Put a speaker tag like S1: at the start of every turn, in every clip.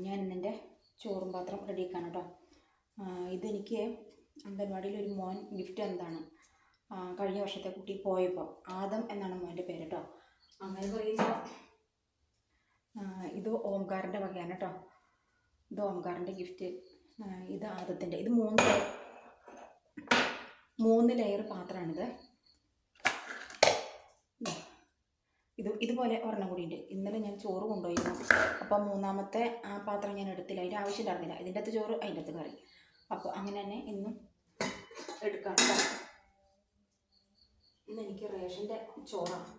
S1: ഞാൻ ഇന്നെൻ്റെ ചോറും പാത്രം റെഡിയാക്കാണ് കേട്ടോ. ഇതെനിക്ക് അംഗൻവാടിയിൽ ഒരു മോൻ ഗിഫ്റ്റ് എന്താണ് കഴിഞ്ഞ വർഷത്തെ കുട്ടി പോയപ്പോൾ ആദം എന്നാണ് മോൻ്റെ പേര് കേട്ടോ. അങ്ങനെ പറയുമ്പോൾ ഇത് ഓംകാറിൻ്റെ വകയാണ് കേട്ടോ. ഇത് ഓംകാറിൻ്റെ ഗിഫ്റ്റ്, ഇത് ആദത്തിൻ്റെ. ഇത് മൂന്ന് ലെയർ പാത്രമാണിത്. ഇതുപോലെ ഒരെണ്ണം കൂടിയുണ്ട്. ഇന്നലെ ഞാൻ ചോറ് കൊണ്ടുപോയിരുന്നു, അപ്പം മൂന്നാമത്തെ ആ പാത്രം ഞാൻ എടുത്തില്ല, അതിൻ്റെ ആവശ്യം ഉണ്ടായിരുന്നില്ല. ഇതിൻ്റെ അകത്ത് ചോറ്, അതിൻ്റെ അകത്ത് കറി. അപ്പോൾ അങ്ങനെ തന്നെ ഇന്നും എടുക്കാം. ഇന്ന് എനിക്ക് റേഷൻ്റെ ചോറാണ്.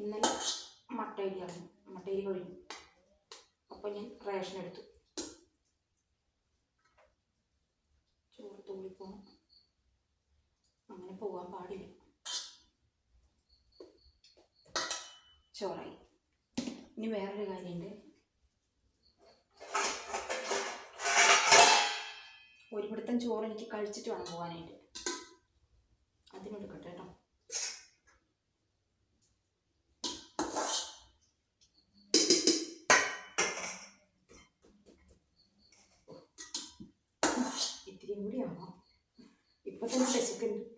S1: ഇന്നലെ മട്ടരി കഴിഞ്ഞു, അപ്പോൾ ഞാൻ റേഷൻ എടുത്തു. ചോറ് തൂളിപ്പോണം, അങ്ങനെ പോകാൻ പാടില്ല. ചോറായി. ഇനി വേറൊരു കാര്യമുണ്ട്. ഒരു പിടുത്തം ചോറ് എനിക്ക് കഴിച്ചിട്ട് വേണം പോകാനായിട്ട്. അതിനെടുക്കട്ടെ കേട്ടോ. ഇത്തിരിയും കൂടി ആണോ? ഇപ്പൊ തന്നെ വിശക്കുന്നുണ്ട്.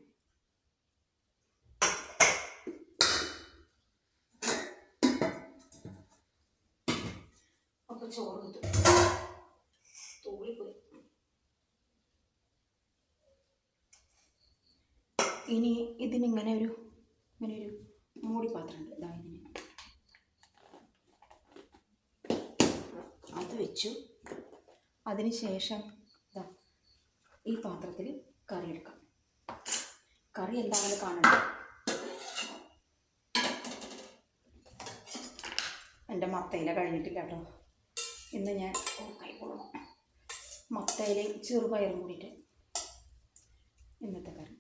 S1: അപ്പോൾ ചോറ് എടുത്തു, തൂളിപ്പോയി. ഇനി ഇതിനിങ്ങനെ ഒരു മൂടി പാത്രമുണ്ട്. ഇതാ ഇതിന് അത് വെച്ചു. അതിന് ശേഷം ഇതാ ഈ പാത്രത്തിൽ കറി എടുക്കാം. കറി എന്താണെന്ന് കാണണം. എൻ്റെ മത്തയില കഴിഞ്ഞിട്ടില്ല കേട്ടോ. ഇന്ന് ഞാൻ കൈ കൊള്ളണം. മത്തയിലയും ചെറുപയറും കൂടിയിട്ട് ഇന്നത്തെ കറി.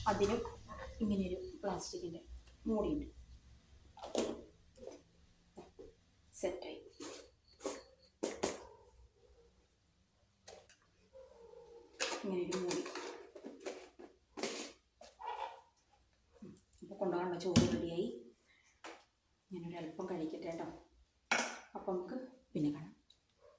S1: അതിനും ഇങ്ങനെയൊരു പ്ലാസ്റ്റിക്കിൻ്റെ മൂടിയുണ്ട്. സെറ്റായി. ഇങ്ങനെയൊരു മൂടി. അപ്പോൾ കൊണ്ടുപോകാനുള്ള ചോറ്